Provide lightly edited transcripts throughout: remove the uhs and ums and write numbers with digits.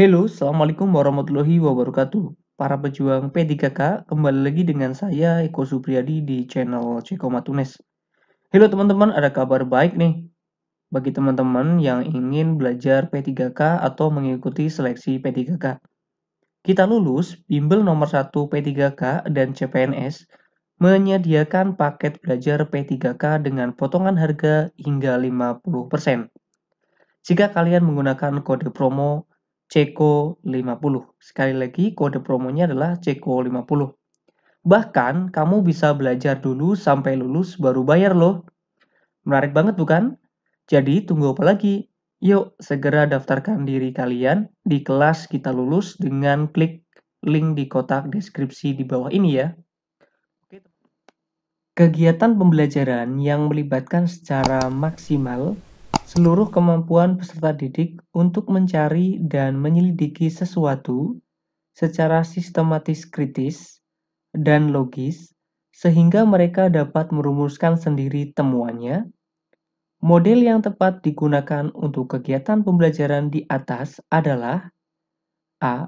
Halo, Assalamualaikum warahmatullahi wabarakatuh. Para pejuang P3K, kembali lagi dengan saya Eko Supriyadi di channel Ceko Matunes. Halo teman-teman, ada kabar baik nih bagi teman-teman yang ingin belajar P3K atau mengikuti seleksi P3K. Kita lulus bimbel nomor 1 P3K dan CPNS menyediakan paket belajar P3K dengan potongan harga hingga 50%. Jika kalian menggunakan kode promo CEKO50. Sekali lagi, kode promonya adalah CEKO50. Bahkan, kamu bisa belajar dulu sampai lulus baru bayar loh. Menarik banget bukan? Jadi, tunggu apa lagi? Yuk, segera daftarkan diri kalian di kelas Kita Lulus dengan klik link di kotak deskripsi di bawah ini ya. Kegiatan pembelajaran yang melibatkan secara maksimal seluruh kemampuan peserta didik untuk mencari dan menyelidiki sesuatu secara sistematis kritis dan logis sehingga mereka dapat merumuskan sendiri temuannya. Model yang tepat digunakan untuk kegiatan pembelajaran di atas adalah A.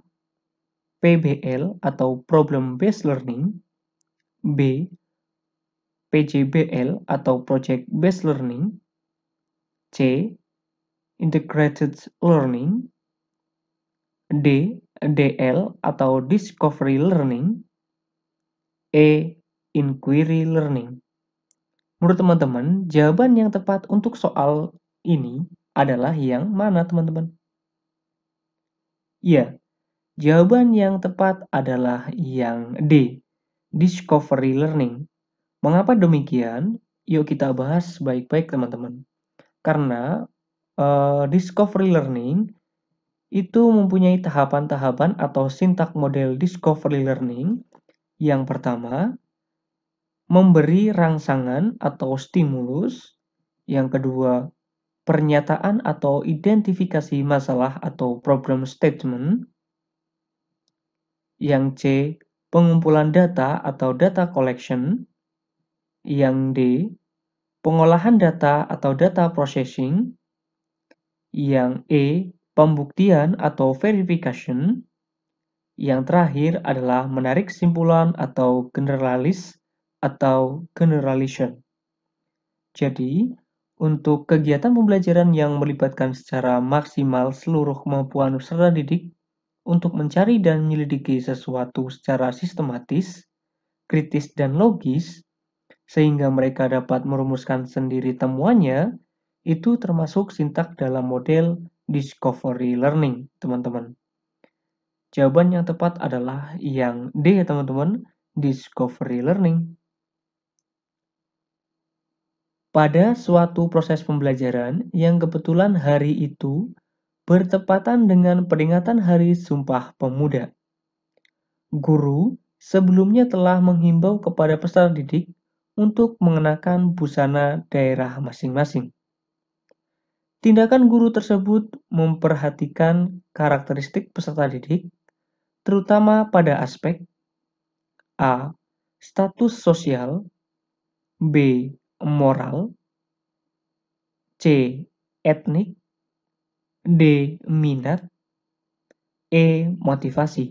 PBL atau Problem Based Learning, B. PJBL atau Project Based Learning, C. Integrated Learning, D. DL atau Discovery Learning, E. Inquiry Learning. Menurut teman-teman, jawaban yang tepat untuk soal ini adalah yang mana teman-teman? Ya, jawaban yang tepat adalah yang D. Discovery Learning. Mengapa demikian? Yuk kita bahas baik-baik teman-teman. Karena Discovery Learning itu mempunyai tahapan-tahapan atau sintak model Discovery Learning. Yang pertama, memberi rangsangan atau stimulus. Yang kedua, pernyataan atau identifikasi masalah atau problem statement. Yang C, pengumpulan data atau data collection. Yang D, pengolahan data atau data processing. Yang E, pembuktian atau verification. Yang terakhir adalah menarik kesimpulan atau generalis atau generalization. Jadi, untuk kegiatan pembelajaran yang melibatkan secara maksimal seluruh kemampuan peserta didik untuk mencari dan menyelidiki sesuatu secara sistematis, kritis, dan logis, sehingga mereka dapat merumuskan sendiri temuannya, itu termasuk sintak dalam model discovery learning, teman-teman. Jawaban yang tepat adalah yang D, teman-teman, discovery learning. Pada suatu proses pembelajaran yang kebetulan hari itu bertepatan dengan peringatan Hari Sumpah Pemuda, guru sebelumnya telah menghimbau kepada peserta didik untuk mengenakan busana daerah masing-masing. Tindakan guru tersebut memperhatikan karakteristik peserta didik, terutama pada aspek A. Status sosial, B. Moral, C. Etnik, D. Minat, E. Motivasi.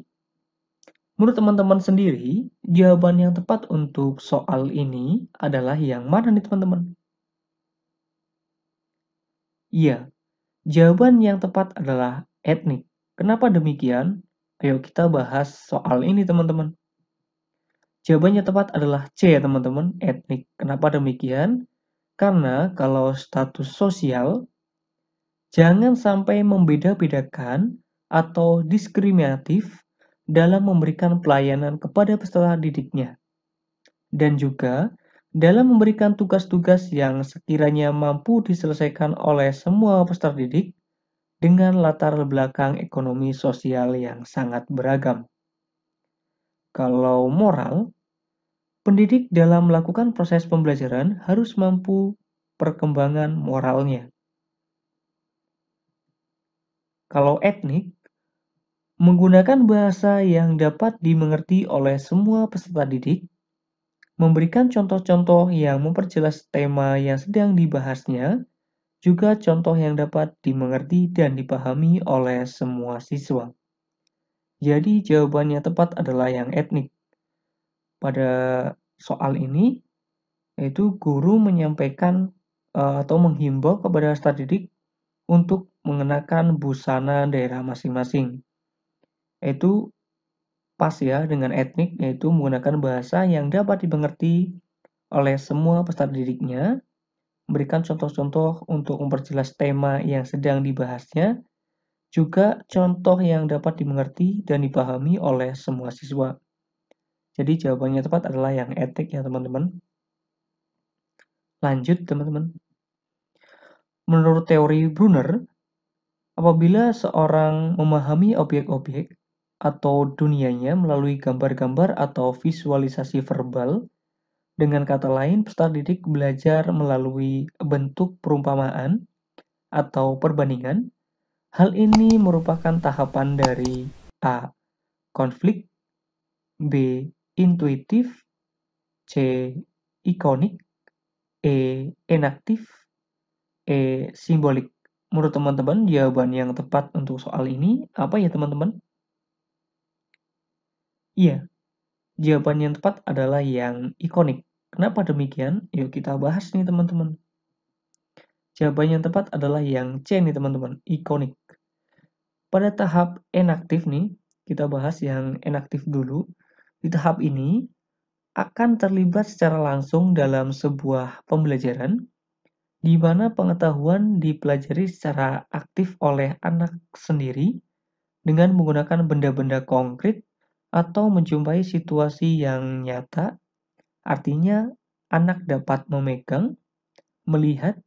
Menurut teman-teman sendiri, jawaban yang tepat untuk soal ini adalah yang mana nih teman-teman? Iya, jawaban yang tepat adalah etnik. Kenapa demikian? Ayo kita bahas soal ini teman-teman. Jawabannya tepat adalah C ya teman-teman, etnik. Kenapa demikian? Karena kalau status sosial, jangan sampai membeda-bedakan atau diskriminatif dalam memberikan pelayanan kepada peserta didiknya. Dan juga dalam memberikan tugas-tugas yang sekiranya mampu diselesaikan oleh semua peserta didik dengan latar belakang ekonomi sosial yang sangat beragam. Kalau moral, pendidik dalam melakukan proses pembelajaran harus mampu perkembangan moralnya. Kalau etnik, menggunakan bahasa yang dapat dimengerti oleh semua peserta didik, memberikan contoh-contoh yang memperjelas tema yang sedang dibahasnya, juga contoh yang dapat dimengerti dan dipahami oleh semua siswa. Jadi jawabannya tepat adalah yang etnik. Pada soal ini, yaitu guru menyampaikan atau menghimbau kepada peserta didik untuk mengenakan busana daerah masing-masing. Yaitu pas ya dengan etnik, yaitu menggunakan bahasa yang dapat dimengerti oleh semua peserta didiknya, memberikan contoh-contoh untuk memperjelas tema yang sedang dibahasnya, juga contoh yang dapat dimengerti dan dipahami oleh semua siswa. Jadi jawabannya tepat adalah yang etnik ya teman-teman. Lanjut teman-teman. Menurut teori Brunner, apabila seorang memahami objek-objek atau dunianya melalui gambar-gambar atau visualisasi verbal, dengan kata lain, peserta didik belajar melalui bentuk perumpamaan atau perbandingan. Hal ini merupakan tahapan dari A. Konflik, B. Intuitif, C. Ikonik, E. Enaktif, E. Simbolik. Menurut teman-teman, jawaban yang tepat untuk soal ini apa ya teman-teman? Iya, jawaban yang tepat adalah yang ikonik. Kenapa demikian? Yuk kita bahas nih teman-teman. Jawaban yang tepat adalah yang C nih teman-teman, ikonik. Pada tahap enaktif nih, kita bahas yang enaktif dulu. Di tahap ini, akan terlibat secara langsung dalam sebuah pembelajaran di mana pengetahuan dipelajari secara aktif oleh anak sendiri dengan menggunakan benda-benda konkret atau menjumpai situasi yang nyata. Artinya, anak dapat memegang, melihat,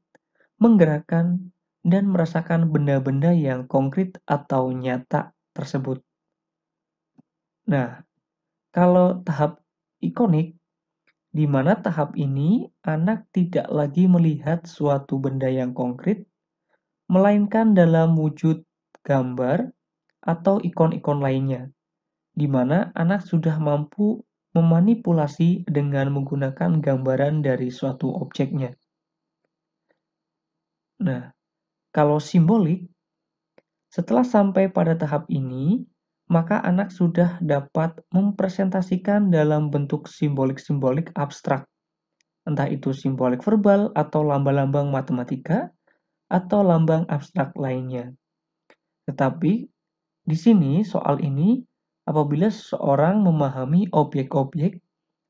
menggerakkan, dan merasakan benda-benda yang konkret atau nyata tersebut. Nah, kalau tahap ikonik, di mana tahap ini anak tidak lagi melihat suatu benda yang konkret, melainkan dalam wujud gambar atau ikon-ikon lainnya, di mana anak sudah mampu memanipulasi dengan menggunakan gambaran dari suatu objeknya. Nah, kalau simbolik, setelah sampai pada tahap ini, maka anak sudah dapat mempresentasikan dalam bentuk simbolik-simbolik abstrak, entah itu simbolik verbal atau lambang-lambang matematika atau lambang abstrak lainnya. Tetapi di sini soal ini apabila seseorang memahami objek-objek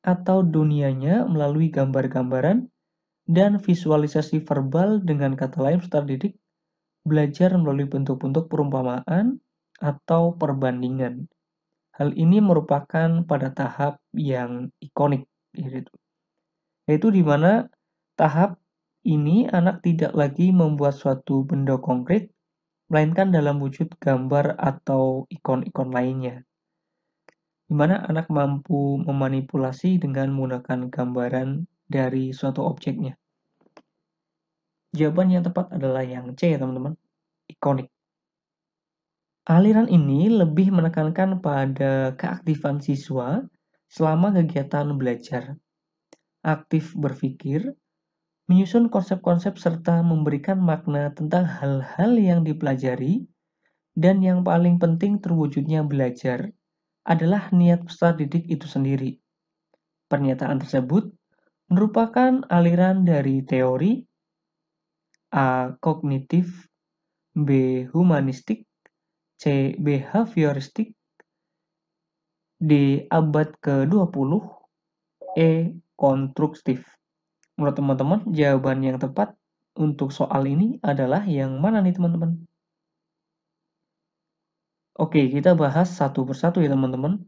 atau dunianya melalui gambar-gambaran dan visualisasi verbal, dengan kata lain peserta didik belajar melalui bentuk-bentuk perumpamaan atau perbandingan. Hal ini merupakan pada tahap yang ikonik, yaitu di mana tahap ini anak tidak lagi membuat suatu benda konkret, melainkan dalam wujud gambar atau ikon-ikon lainnya, di mana anak mampu memanipulasi dengan menggunakan gambaran dari suatu objeknya. Jawaban yang tepat adalah yang C ya teman-teman, ikonik. Aliran ini lebih menekankan pada keaktifan siswa selama kegiatan belajar, aktif berpikir, menyusun konsep-konsep serta memberikan makna tentang hal-hal yang dipelajari, dan yang paling penting terwujudnya belajar adalah niat peserta didik itu sendiri. Pernyataan tersebut merupakan aliran dari teori A. Kognitif, B. Humanistik, C. Behavioristik, D. Abad ke-20, E. Konstruktif. Menurut teman-teman, jawaban yang tepat untuk soal ini adalah yang mana nih teman-teman? Oke, kita bahas satu persatu ya teman-teman.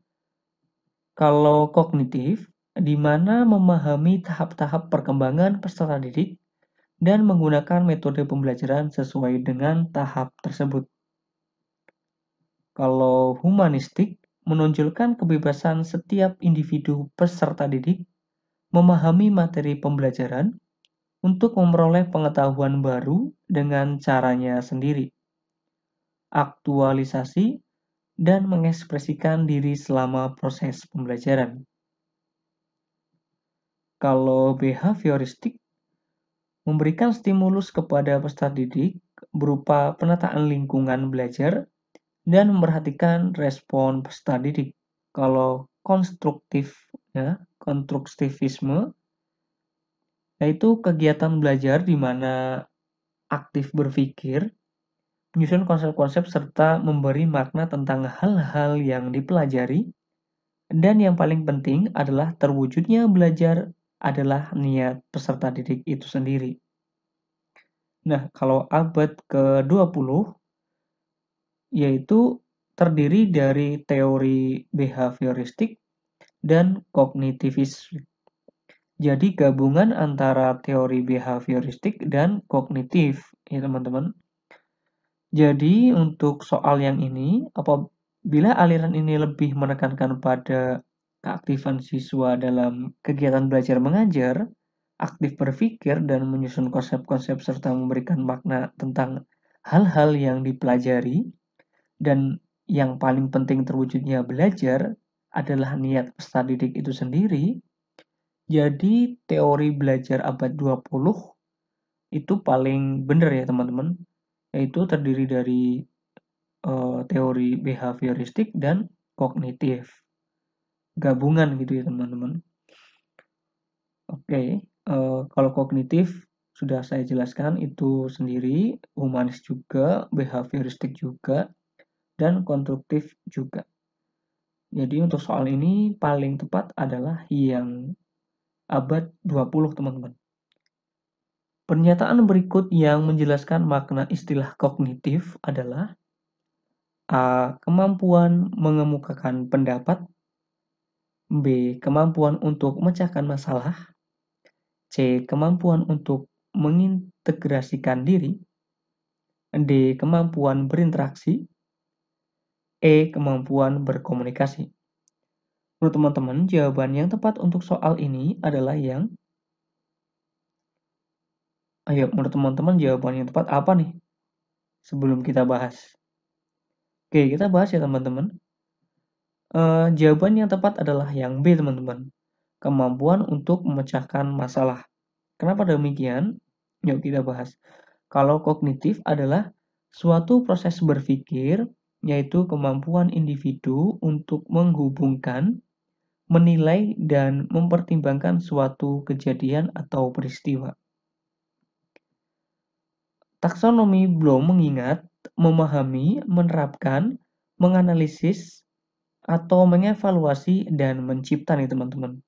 Kalau kognitif, di mana memahami tahap-tahap perkembangan peserta didik dan menggunakan metode pembelajaran sesuai dengan tahap tersebut. Kalau humanistik, menonjolkan kebebasan setiap individu peserta didik memahami materi pembelajaran untuk memperoleh pengetahuan baru dengan caranya sendiri, aktualisasi, dan mengekspresikan diri selama proses pembelajaran. Kalau behavioristik, memberikan stimulus kepada peserta didik berupa penataan lingkungan belajar dan memperhatikan respon peserta didik. Kalau konstruktif, ya, konstruktivisme yaitu kegiatan belajar di mana aktif berpikir, menyusun konsep-konsep serta memberi makna tentang hal-hal yang dipelajari. Dan yang paling penting adalah terwujudnya belajar adalah niat peserta didik itu sendiri. Nah, kalau abad ke-20 yaitu terdiri dari teori behavioristik dan kognitivisme. Jadi gabungan antara teori behavioristik dan kognitif, ya teman-teman. Jadi untuk soal yang ini, apabila aliran ini lebih menekankan pada keaktifan siswa dalam kegiatan belajar mengajar, aktif berpikir dan menyusun konsep-konsep serta memberikan makna tentang hal-hal yang dipelajari, dan yang paling penting terwujudnya belajar adalah niat peserta didik itu sendiri. Jadi teori belajar abad 20 itu paling benar ya teman-teman, yaitu terdiri dari teori behavioristik dan kognitif. Gabungan gitu ya teman-teman. Oke, kalau kognitif sudah saya jelaskan itu sendiri, humanis juga, behavioristik juga, dan konstruktif juga. Jadi untuk soal ini paling tepat adalah yang abad 20 teman-teman. Pernyataan berikut yang menjelaskan makna istilah kognitif adalah A. Kemampuan mengemukakan pendapat, B. Kemampuan untuk memecahkan masalah, C. Kemampuan untuk mengintegrasikan diri, D. Kemampuan berinteraksi, E. Kemampuan berkomunikasi. Menurut teman-teman, jawaban yang tepat untuk soal ini adalah yang... Ayo, menurut teman-teman jawaban yang tepat apa nih? Sebelum kita bahas. Oke, kita bahas ya teman-teman. Jawaban yang tepat adalah yang B teman-teman. Kemampuan untuk memecahkan masalah. Kenapa demikian? Yuk kita bahas. Kalau kognitif adalah suatu proses berpikir, yaitu kemampuan individu untuk menghubungkan, menilai, dan mempertimbangkan suatu kejadian atau peristiwa. Taksonomi Bloom mengingat, memahami, menerapkan, menganalisis, atau mengevaluasi dan mencipta nih teman-teman.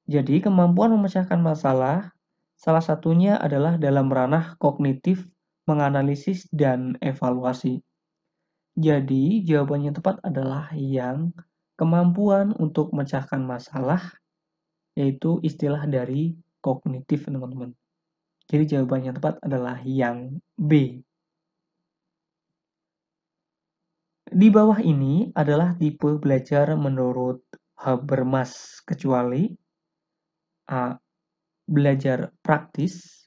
Jadi kemampuan memecahkan masalah salah satunya adalah dalam ranah kognitif, menganalisis dan evaluasi. Jadi jawabannya tepat adalah yang kemampuan untuk memecahkan masalah, yaitu istilah dari kognitif teman-teman. Jadi jawabannya tepat adalah yang B. Di bawah ini adalah tipe belajar menurut Habermas, kecuali A. Belajar praktis,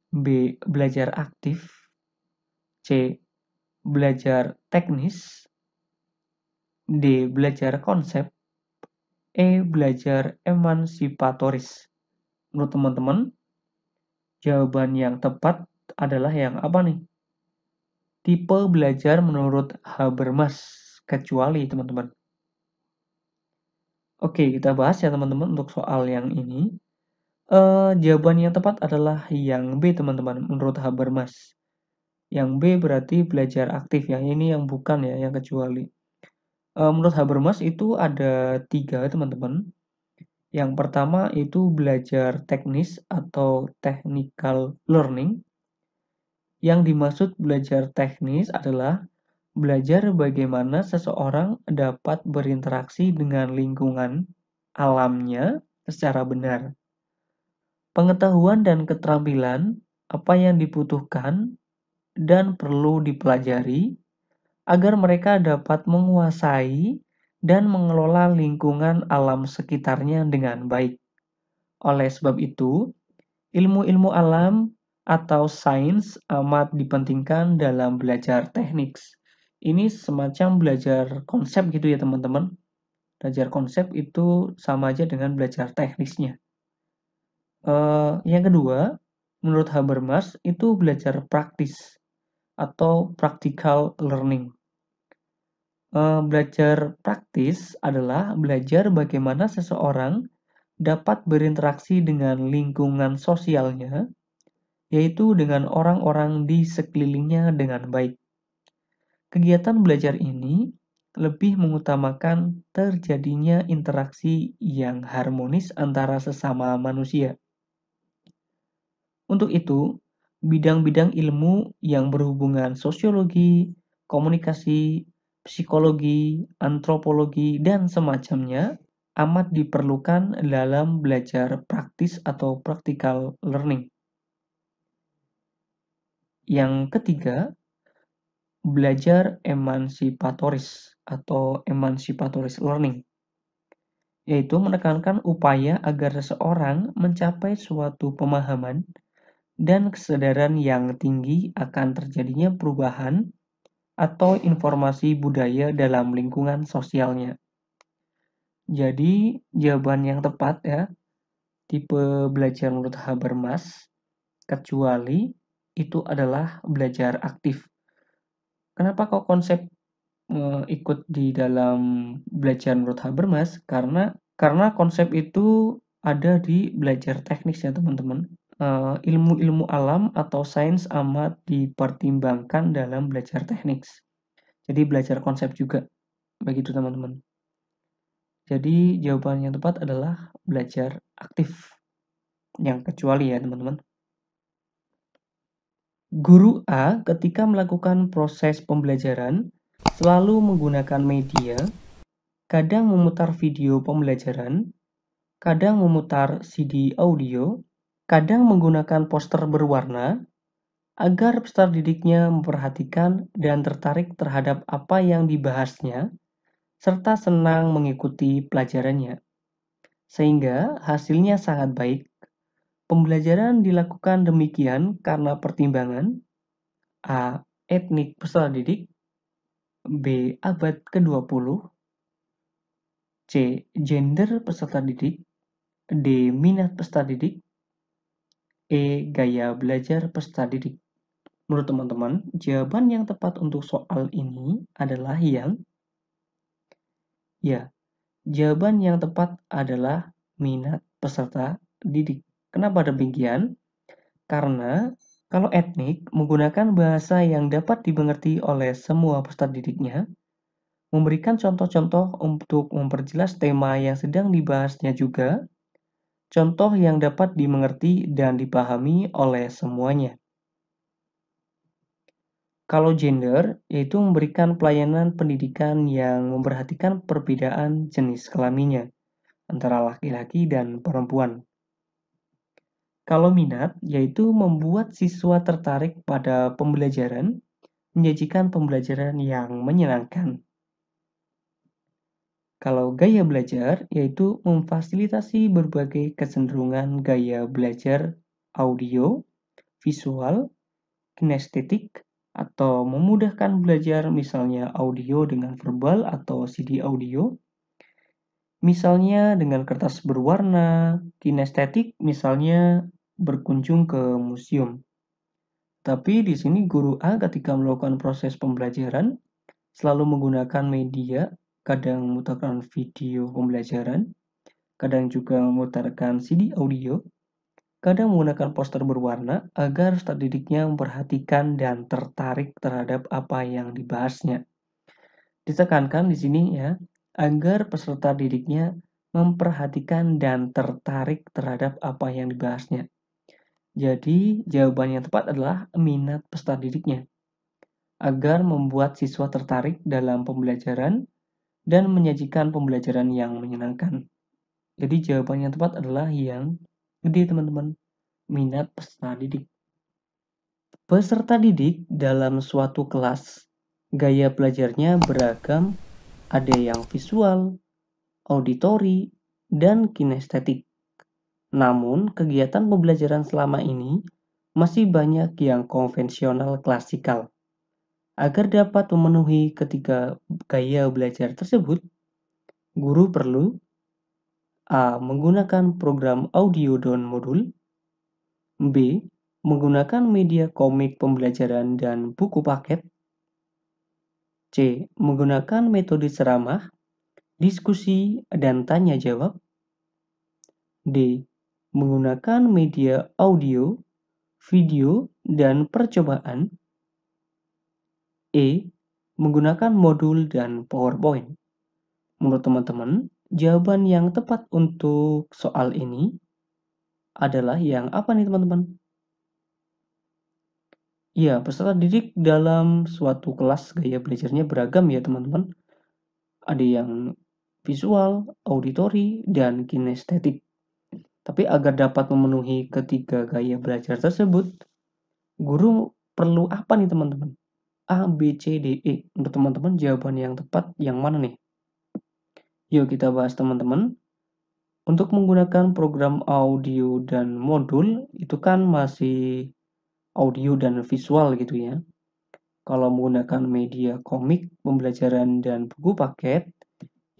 B. Belajar aktif, C. Belajar teknis, D. Belajar konsep, E. Belajar emansipatoris. Menurut teman-teman, jawaban yang tepat adalah yang apa nih? Tipe belajar menurut Habermas, kecuali teman-teman. Oke, kita bahas ya teman-teman untuk soal yang ini. Jawaban yang tepat adalah yang B teman-teman, menurut Habermas. Yang B berarti belajar aktif ya, ini yang bukan ya, yang kecuali. Menurut Habermas itu ada 3 teman-teman. Yang pertama itu belajar teknis atau technical learning. Yang dimaksud belajar teknis adalah belajar bagaimana seseorang dapat berinteraksi dengan lingkungan alamnya secara benar. Pengetahuan dan keterampilan apa yang dibutuhkan dan perlu dipelajari agar mereka dapat menguasai dan mengelola lingkungan alam sekitarnya dengan baik. Oleh sebab itu, ilmu-ilmu alam atau sains amat dipentingkan dalam belajar teknik. Ini semacam belajar konsep gitu ya teman-teman. Belajar konsep itu sama aja dengan belajar teknisnya. Yang kedua, menurut Habermas itu belajar praktis atau practical learning. Belajar praktis adalah belajar bagaimana seseorang dapat berinteraksi dengan lingkungan sosialnya, yaitu dengan orang-orang di sekelilingnya dengan baik. Kegiatan belajar ini lebih mengutamakan terjadinya interaksi yang harmonis antara sesama manusia. Untuk itu, bidang-bidang ilmu yang berhubungan sosiologi, komunikasi, psikologi, antropologi, dan semacamnya amat diperlukan dalam belajar praktis atau practical learning. Yang ketiga, belajar emansipatoris atau emancipatoris learning, yaitu menekankan upaya agar seseorang mencapai suatu pemahaman dan kesadaran yang tinggi akan terjadinya perubahan atau informasi budaya dalam lingkungan sosialnya. Jadi, jawaban yang tepat ya, tipe belajar menurut Habermas, kecuali itu adalah belajar aktif. Kenapa kok konsep ikut di dalam belajar menurut Habermas? Karena konsep itu ada di belajar teknis ya teman-teman. Ilmu-ilmu alam atau sains amat dipertimbangkan dalam belajar teknik. Jadi belajar konsep juga, begitu teman-teman. Jadi jawaban yang tepat adalah belajar aktif. Yang kecuali ya teman-teman. Guru A ketika melakukan proses pembelajaran selalu menggunakan media, kadang memutar video pembelajaran, kadang memutar CD audio, kadang menggunakan poster berwarna, agar peserta didiknya memperhatikan dan tertarik terhadap apa yang dibahasnya, serta senang mengikuti pelajarannya. Sehingga hasilnya sangat baik. Pembelajaran dilakukan demikian karena pertimbangan A. Etnik peserta didik, B. Abad ke-20, C. Gender peserta didik, D. Minat peserta didik, E. Gaya belajar peserta didik. Menurut teman-teman, jawaban yang tepat untuk soal ini adalah yang ya, jawaban yang tepat adalah minat peserta didik. Kenapa demikian? Karena kalau etnik menggunakan bahasa yang dapat dimengerti oleh semua peserta didiknya, memberikan contoh-contoh untuk memperjelas tema yang sedang dibahasnya juga, contoh yang dapat dimengerti dan dipahami oleh semuanya. Kalau gender, yaitu memberikan pelayanan pendidikan yang memperhatikan perbedaan jenis kelaminnya antara laki-laki dan perempuan. Kalau minat, yaitu membuat siswa tertarik pada pembelajaran, menyajikan pembelajaran yang menyenangkan. Kalau gaya belajar, yaitu memfasilitasi berbagai kecenderungan gaya belajar audio, visual, kinestetik, atau memudahkan belajar misalnya audio dengan verbal atau CD audio, misalnya dengan kertas berwarna, kinestetik misalnya berkunjung ke museum. Tapi di sini guru A ketika melakukan proses pembelajaran selalu menggunakan media, kadang memutarkan video pembelajaran, kadang juga memutarkan CD audio, kadang menggunakan poster berwarna agar peserta didiknya memperhatikan dan tertarik terhadap apa yang dibahasnya. Ditekankan di sini ya, agar peserta didiknya memperhatikan dan tertarik terhadap apa yang dibahasnya. Jadi, jawaban yang tepat adalah minat peserta didiknya. Agar membuat siswa tertarik dalam pembelajaran dan menyajikan pembelajaran yang menyenangkan. Jadi, jawaban yang tepat adalah yang gede teman-teman. Minat peserta didik. Peserta didik dalam suatu kelas, gaya belajarnya beragam, ada yang visual, auditori, dan kinestetik. Namun, kegiatan pembelajaran selama ini masih banyak yang konvensional klasikal. Agar dapat memenuhi ketiga gaya belajar tersebut, guru perlu A. Menggunakan program audio down modul, B. Menggunakan media komik pembelajaran dan buku paket. C. Menggunakan metode ceramah, diskusi, dan tanya jawab. D. Menggunakan media audio, video, dan percobaan. E. Menggunakan modul dan PowerPoint. Menurut teman-teman, jawaban yang tepat untuk soal ini adalah yang apa nih teman-teman? Ya, peserta didik dalam suatu kelas gaya belajarnya beragam ya teman-teman. Ada yang visual, auditori, dan kinestetik. Tapi agar dapat memenuhi ketiga gaya belajar tersebut, guru perlu apa nih teman-teman? A, B, C, D, E. Untuk teman-teman jawaban yang tepat yang mana nih? Yuk kita bahas teman-teman. Untuk menggunakan program audio dan modul itu kan masih audio dan visual gitu ya. Kalau menggunakan media komik, pembelajaran, dan buku paket,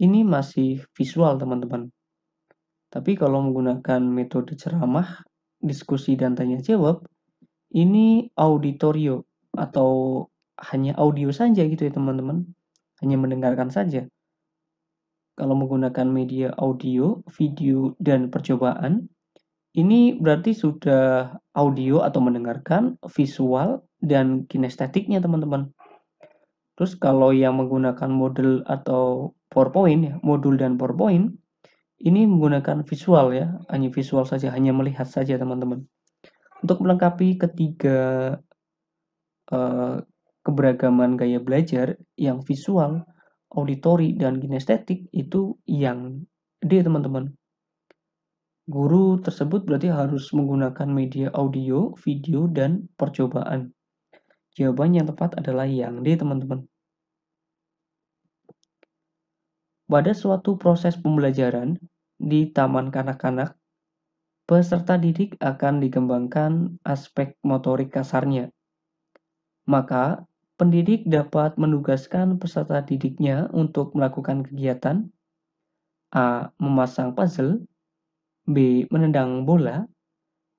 ini masih visual teman-teman. Tapi kalau menggunakan metode ceramah, diskusi, dan tanya jawab, ini auditorio atau hanya audio saja gitu ya teman-teman. Hanya mendengarkan saja. Kalau menggunakan media audio, video, dan percobaan, ini berarti sudah audio atau mendengarkan, visual, dan kinestetiknya teman-teman. Terus kalau yang menggunakan model atau PowerPoint, ya, modul dan PowerPoint, ini menggunakan visual ya, hanya visual saja, hanya melihat saja teman-teman. Untuk melengkapi ketiga keberagaman gaya belajar yang visual, auditori, dan kinestetik itu yang D teman-teman. Guru tersebut berarti harus menggunakan media audio, video, dan percobaan. Jawaban yang tepat adalah yang D teman-teman. Pada suatu proses pembelajaran di taman kanak-kanak, peserta didik akan dikembangkan aspek motorik kasarnya. Maka, pendidik dapat menugaskan peserta didiknya untuk melakukan kegiatan A. Memasang puzzle, B. Menendang bola,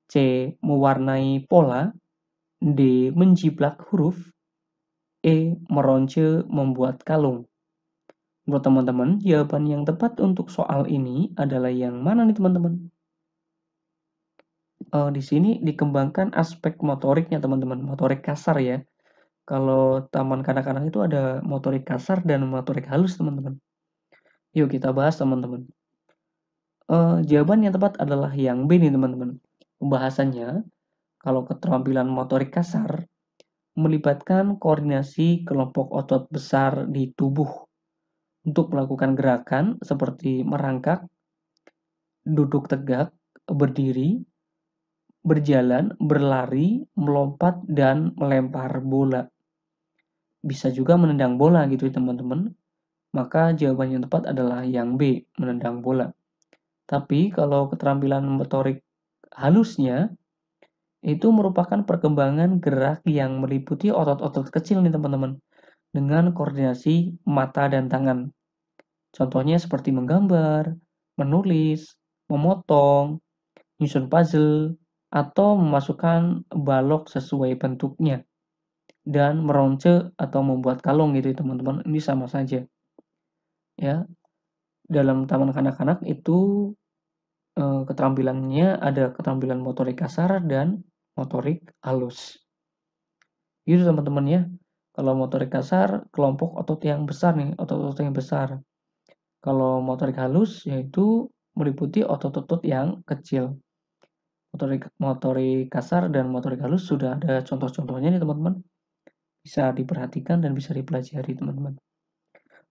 C. Mewarnai pola, D. Menjiplak huruf, E. Meronce membuat kalung. Buat teman-teman, jawaban yang tepat untuk soal ini adalah yang mana nih teman-teman? Di sini dikembangkan aspek motoriknya teman-teman, motorik kasar ya. Kalau taman kanak-kanak itu ada motorik kasar dan motorik halus teman-teman. Yuk kita bahas teman-teman. Jawaban yang tepat adalah yang B nih teman-teman. Pembahasannya, kalau keterampilan motorik kasar melibatkan koordinasi kelompok otot besar di tubuh untuk melakukan gerakan seperti merangkak, duduk tegak, berdiri, berjalan, berlari, melompat, dan melempar bola. Bisa juga menendang bola gitu ya teman-teman. Maka jawaban yang tepat adalah yang B, menendang bola. Tapi kalau keterampilan motorik halusnya, itu merupakan perkembangan gerak yang meliputi otot-otot kecil nih teman-teman. Dengan koordinasi mata dan tangan. Contohnya seperti menggambar, menulis, memotong, nyusun puzzle, atau memasukkan balok sesuai bentuknya. Dan meronce atau membuat kalung gitu ya teman-teman. Ini sama saja. Ya, dalam taman kanak-kanak itu keterampilannya ada keterampilan motorik kasar dan motorik halus. Gitu teman-teman ya. Kalau motorik kasar, kelompok otot yang besar nih, otot-otot yang besar. Kalau motorik halus yaitu meliputi otot-otot yang kecil. Motorik kasar dan motorik halus sudah ada contoh-contohnya nih teman-teman. Bisa diperhatikan dan bisa dipelajari teman-teman.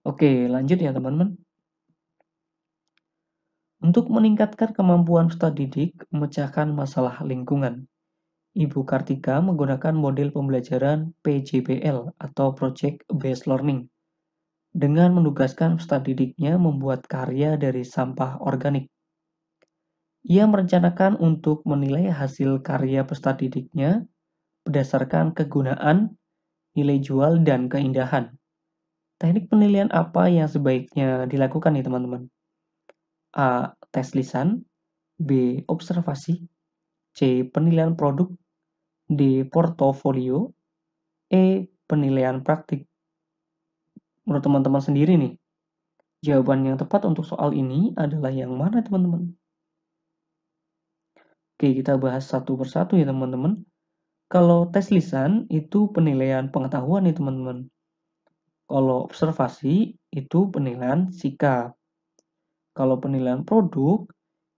Oke, lanjut ya teman-teman. Untuk meningkatkan kemampuan peserta didik memecahkan masalah lingkungan, Ibu Kartika menggunakan model pembelajaran PJBL atau Project Based Learning dengan menugaskan peserta didiknya membuat karya dari sampah organik. Ia merencanakan untuk menilai hasil karya peserta didiknya berdasarkan kegunaan, nilai jual, dan keindahan. Teknik penilaian apa yang sebaiknya dilakukan nih teman-teman? A. Tes lisan, B. Observasi, C. Penilaian produk, D. Portofolio. E. Penilaian praktik. Menurut teman-teman sendiri nih, jawaban yang tepat untuk soal ini adalah yang mana teman-teman? Oke, kita bahas satu persatu ya teman-teman. Kalau tes lisan itu penilaian pengetahuan nih teman-teman. Kalau observasi itu penilaian sikap. Kalau penilaian produk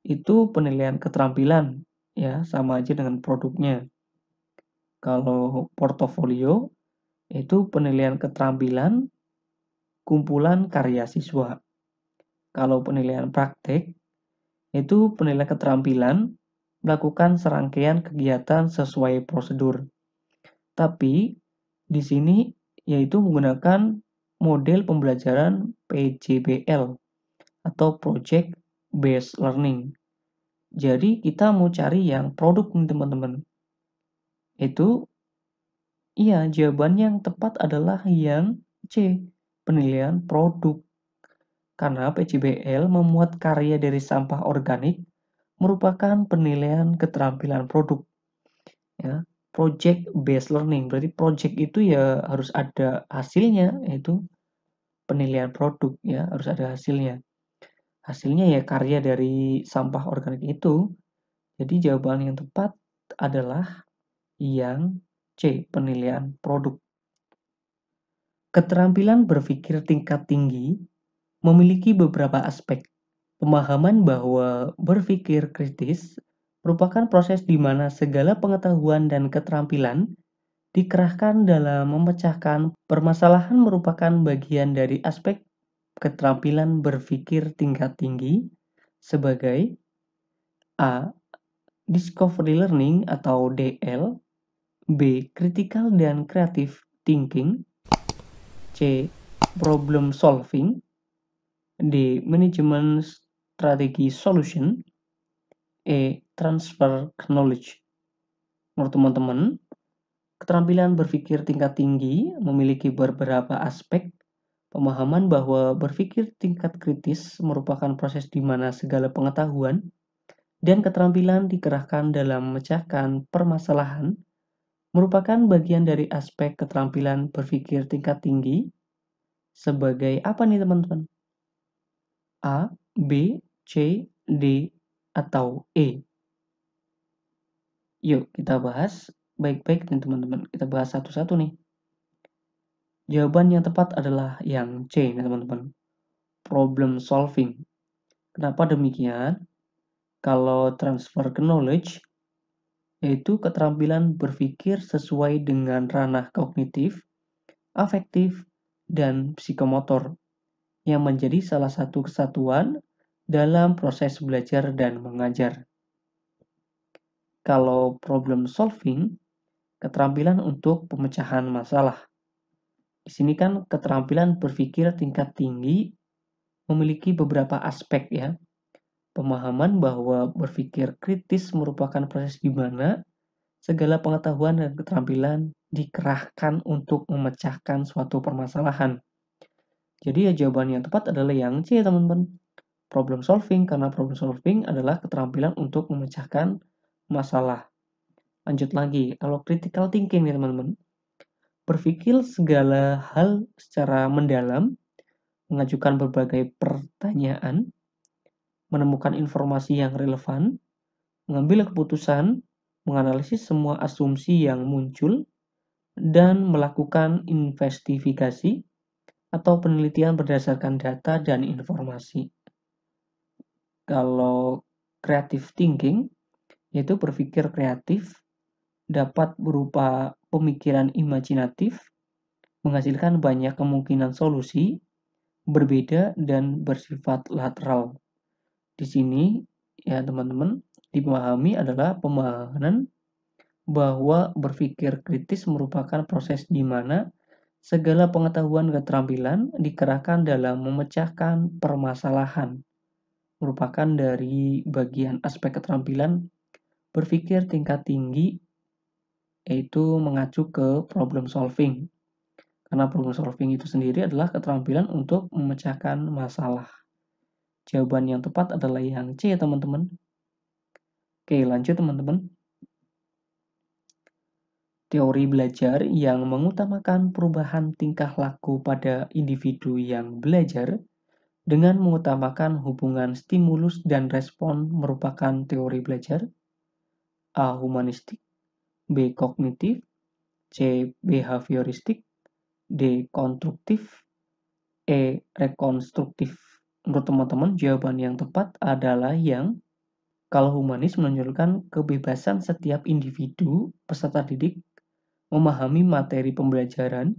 itu penilaian keterampilan, ya sama aja dengan produknya. Kalau portofolio itu penilaian keterampilan kumpulan karya siswa. Kalau penilaian praktek itu penilaian keterampilan melakukan serangkaian kegiatan sesuai prosedur. Tapi di sini yaitu menggunakan model pembelajaran PJBL atau Project Based Learning. Jadi kita mau cari yang produk nih teman-teman. Itu iya, jawaban yang tepat adalah yang C, penilaian produk. Karena PJBL memuat karya dari sampah organik merupakan penilaian keterampilan produk. Ya, project based learning. Berarti project itu ya harus ada hasilnya, yaitu penilaian produk ya, harus ada hasilnya. Hasilnya ya karya dari sampah organik itu. Jadi jawaban yang tepat adalah yang C, penilaian produk. Keterampilan berpikir tingkat tinggi memiliki beberapa aspek. Pemahaman bahwa berpikir kritis merupakan proses di mana segala pengetahuan dan keterampilan dikerahkan dalam memecahkan permasalahan merupakan bagian dari aspek keterampilan berpikir tingkat tinggi sebagai A. Discovery Learning atau DL, B. Critical dan Creative Thinking, C. Problem Solving, D. Management Strategy Solution, E. Transfer Knowledge. Menurut teman-teman, keterampilan berpikir tingkat tinggi memiliki beberapa aspek. Pemahaman bahwa berpikir tingkat kritis merupakan proses di mana segala pengetahuan dan keterampilan dikerahkan dalam memecahkan permasalahan merupakan bagian dari aspek keterampilan berpikir tingkat tinggi sebagai apa nih teman-teman? A, B, C, D, atau E? Yuk kita bahas baik-baik nih teman-teman. Kita bahas satu-satu nih. Jawaban yang tepat adalah yang C nih teman-teman. Problem solving. Kenapa demikian? Kalau transfer knowledge yaitu keterampilan berpikir sesuai dengan ranah kognitif, afektif, dan psikomotor yang menjadi salah satu kesatuan dalam proses belajar dan mengajar. Kalau problem solving, keterampilan untuk pemecahan masalah. Di sini kan keterampilan berpikir tingkat tinggi memiliki beberapa aspek ya. Pemahaman bahwa berpikir kritis merupakan proses di mana segala pengetahuan dan keterampilan dikerahkan untuk memecahkan suatu permasalahan. Jadi ya jawaban yang tepat adalah yang C teman-teman. Problem solving, karena problem solving adalah keterampilan untuk memecahkan masalah. Lanjut lagi, kalau critical thinking nih teman-teman. Berpikir segala hal secara mendalam, mengajukan berbagai pertanyaan, menemukan informasi yang relevan, mengambil keputusan, menganalisis semua asumsi yang muncul, dan melakukan investigasi atau penelitian berdasarkan data dan informasi. Kalau creative thinking, yaitu berpikir kreatif, dapat berupa pemikiran imajinatif, menghasilkan banyak kemungkinan solusi, berbeda dan bersifat lateral. Di sini ya teman-teman dipahami adalah pemahaman bahwa berpikir kritis merupakan proses di mana segala pengetahuan dan keterampilan dikerahkan dalam memecahkan permasalahan. Merupakan dari bagian aspek keterampilan berpikir tingkat tinggi yaitu mengacu ke problem solving. Karena problem solving itu sendiri adalah keterampilan untuk memecahkan masalah. Jawaban yang tepat adalah yang C ya, teman-teman. Oke, lanjut teman-teman. Teori belajar yang mengutamakan perubahan tingkah laku pada individu yang belajar dengan mengutamakan hubungan stimulus dan respon merupakan teori belajar. A. Humanistik, B. Kognitif, C. Behavioristik, D. Konstruktif, E. Rekonstruktif. Menurut teman-teman, jawaban yang tepat adalah yang kalau humanis menunjukkan kebebasan setiap individu peserta didik memahami materi pembelajaran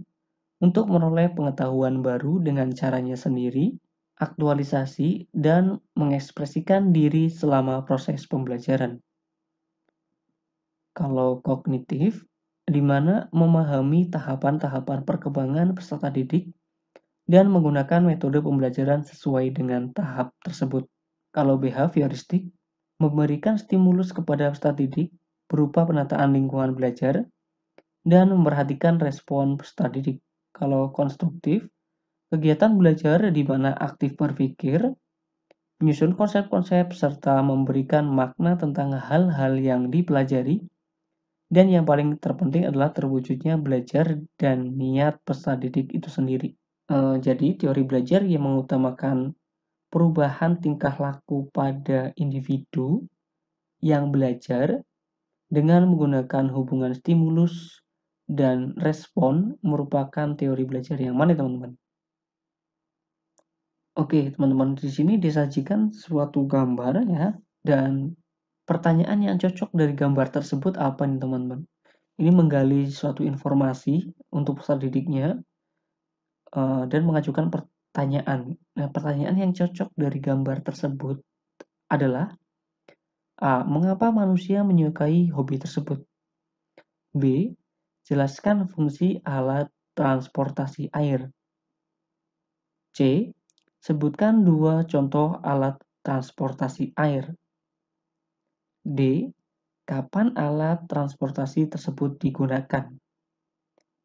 untuk meroleh pengetahuan baru dengan caranya sendiri, aktualisasi, dan mengekspresikan diri selama proses pembelajaran. Kalau kognitif, di mana memahami tahapan-tahapan perkembangan peserta didik dan menggunakan metode pembelajaran sesuai dengan tahap tersebut. Kalau behavioristik, memberikan stimulus kepada peserta didik berupa penataan lingkungan belajar dan memperhatikan respon peserta didik. Kalau konstruktif, kegiatan belajar di mana aktif berpikir, menyusun konsep-konsep, serta memberikan makna tentang hal-hal yang dipelajari, dan yang paling terpenting adalah terwujudnya belajar dan niat peserta didik itu sendiri. Jadi teori belajar yang mengutamakan perubahan tingkah laku pada individu yang belajar dengan menggunakan hubungan stimulus dan respon merupakan teori belajar yang mana, teman-teman? Oke, teman-teman, di sini disajikan suatu gambar ya, dan pertanyaan yang cocok dari gambar tersebut apa nih, teman-teman? Ini menggali suatu informasi untuk peserta didiknya dan mengajukan pertanyaan. Nah, pertanyaan yang cocok dari gambar tersebut adalah A. Mengapa manusia menyukai hobi tersebut? B. Jelaskan fungsi alat transportasi air. C. Sebutkan dua contoh alat transportasi air. D. Kapan alat transportasi tersebut digunakan?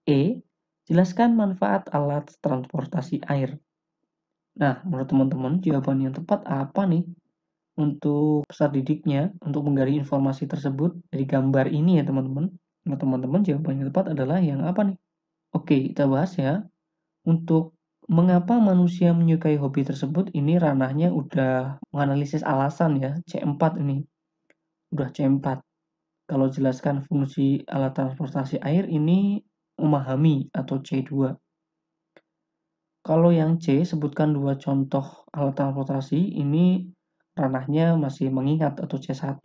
E. Jelaskan manfaat alat transportasi air. Nah, menurut teman-teman, jawaban yang tepat apa nih untuk peserta didiknya untuk menggali informasi tersebut dari gambar ini ya, teman-teman? Menurut teman-teman, jawaban yang tepat adalah yang apa nih? Oke, kita bahas ya. Untuk mengapa manusia menyukai hobi tersebut, ini ranahnya udah menganalisis alasan ya, C4 ini. Udah C4. Kalau jelaskan fungsi alat transportasi air, ini memahami atau C2. Kalau yang C, sebutkan dua contoh alat transportasi, ini ranahnya masih mengingat atau C1.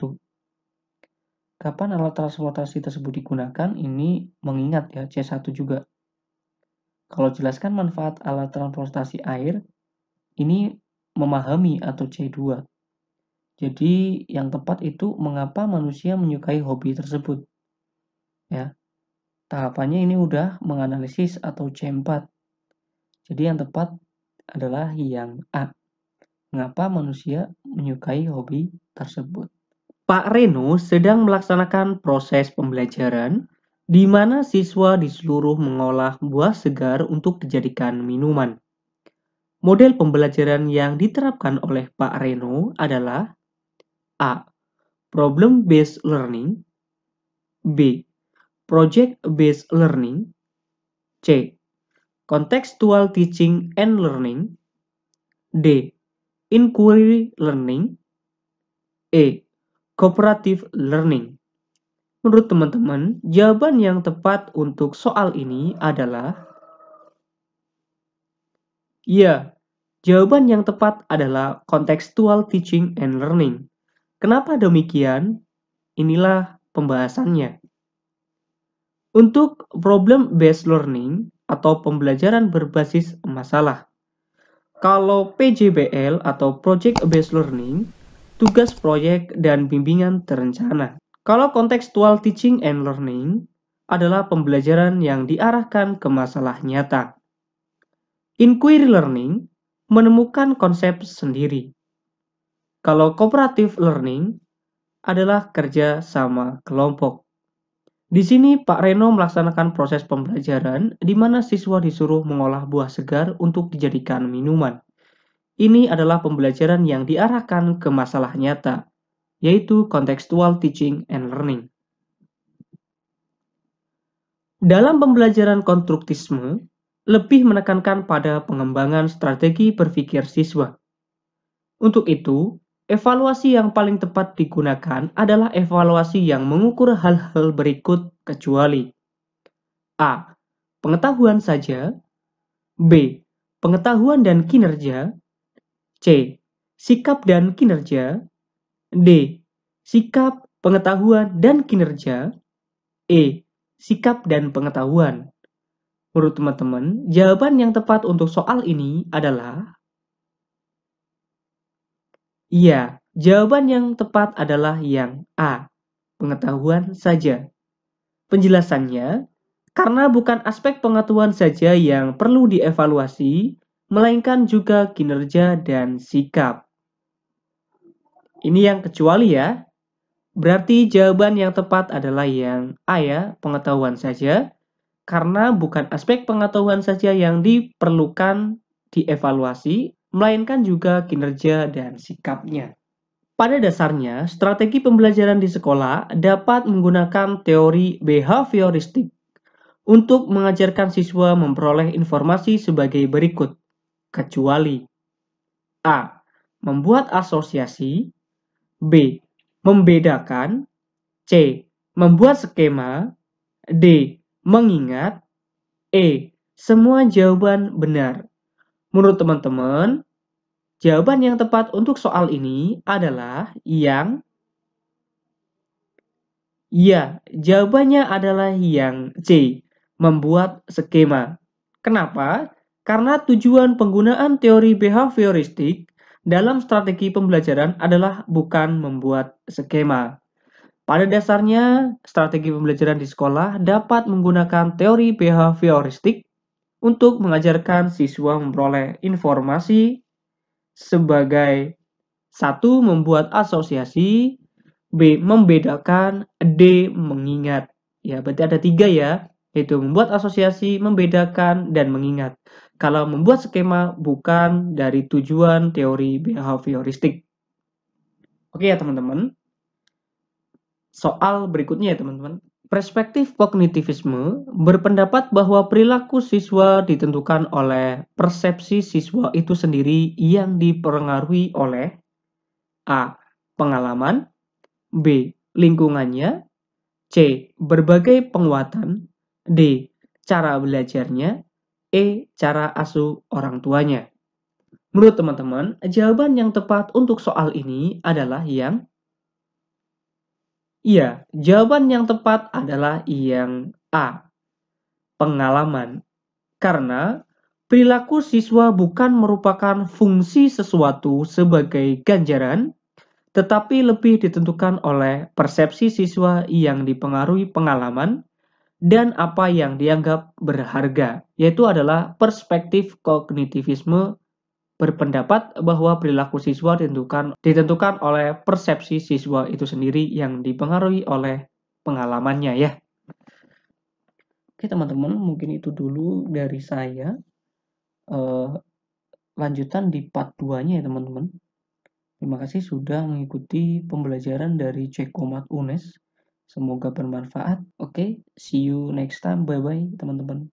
Kapan alat transportasi tersebut digunakan, ini mengingat ya, C1 juga. Kalau jelaskan manfaat alat transportasi air, ini memahami atau C2. Jadi yang tepat itu mengapa manusia menyukai hobi tersebut. Ya. Tahapannya ini udah menganalisis atau C4. Jadi yang tepat adalah yang A. Mengapa manusia menyukai hobi tersebut? Pak Reno sedang melaksanakan proses pembelajaran di mana siswa disuruh mengolah buah segar untuk dijadikan minuman. Model pembelajaran yang diterapkan oleh Pak Reno adalah A. Problem-based learning, B. Project-based learning, C. Contextual teaching and learning, D. Inquiry learning, E. Cooperative learning. Menurut teman-teman, jawaban yang tepat untuk soal ini adalah ya. Jawaban yang tepat adalah contextual teaching and learning. Kenapa demikian? Inilah pembahasannya. Untuk problem-based learning atau pembelajaran berbasis masalah. Kalau PJBL atau project-based learning, tugas proyek dan bimbingan terencana. Kalau contextual teaching and learning adalah pembelajaran yang diarahkan ke masalah nyata. Inquiry learning menemukan konsep sendiri. Kalau cooperative learning adalah kerja sama kelompok. Di sini Pak Reno melaksanakan proses pembelajaran di mana siswa disuruh mengolah buah segar untuk dijadikan minuman. Ini adalah pembelajaran yang diarahkan ke masalah nyata, yaitu contextual teaching and learning. Dalam pembelajaran konstruktisme, lebih menekankan pada pengembangan strategi berpikir siswa. Untuk itu, evaluasi yang paling tepat digunakan adalah evaluasi yang mengukur hal-hal berikut kecuali A. Pengetahuan saja, B. Pengetahuan dan kinerja, C. Sikap dan kinerja, D. Sikap, pengetahuan, dan kinerja, E. Sikap dan pengetahuan. Menurut teman-teman, jawaban yang tepat untuk soal ini adalah iya. Jawaban yang tepat adalah yang A. Pengetahuan saja. Penjelasannya, karena bukan aspek pengetahuan saja yang perlu dievaluasi, melainkan juga kinerja dan sikap. Ini yang kecuali ya. Berarti jawaban yang tepat adalah yang A ya, pengetahuan saja. Karena bukan aspek pengetahuan saja yang diperlukan dievaluasi, melainkan juga kinerja dan sikapnya. Pada dasarnya, strategi pembelajaran di sekolah dapat menggunakan teori behavioristik untuk mengajarkan siswa memperoleh informasi sebagai berikut, kecuali A. Membuat asosiasi, B. Membedakan, C. Membuat skema, D. Mengingat, E. Semua jawaban benar. Menurut teman-teman, jawaban yang tepat untuk soal ini adalah yang ya, jawabannya adalah yang C. Membuat skema. Kenapa? Karena tujuan penggunaan teori behavioristik dalam strategi pembelajaran adalah bukan membuat skema. Pada dasarnya, strategi pembelajaran di sekolah dapat menggunakan teori behavioristik untuk mengajarkan siswa memperoleh informasi sebagai satu membuat asosiasi, B. Membedakan, D. Mengingat. Ya, berarti ada 3 ya, yaitu membuat asosiasi, membedakan, dan mengingat. Kalau membuat skema bukan dari tujuan teori behavioristik. Oke ya teman-teman. Soal berikutnya ya teman-teman. Perspektif kognitivisme berpendapat bahwa perilaku siswa ditentukan oleh persepsi siswa itu sendiri yang dipengaruhi oleh A. Pengalaman, B. Lingkungannya, C. Berbagai penguatan, D. Cara belajarnya, E. Cara asuh orang tuanya. Menurut teman-teman, jawaban yang tepat untuk soal ini adalah yang iya. Jawaban yang tepat adalah yang A. Pengalaman. Karena perilaku siswa bukan merupakan fungsi sesuatu sebagai ganjaran, tetapi lebih ditentukan oleh persepsi siswa yang dipengaruhi pengalaman dan apa yang dianggap berharga, yaitu adalah perspektif kognitivisme berpendapat bahwa perilaku siswa ditentukan oleh persepsi siswa itu sendiri yang dipengaruhi oleh pengalamannya ya. Oke teman-teman, mungkin itu dulu dari saya. Lanjutan di part 2-nya ya teman-teman. Terima kasih sudah mengikuti pembelajaran dari Cekomat UNES. Semoga bermanfaat. Oke, see you next time. Bye-bye teman-teman.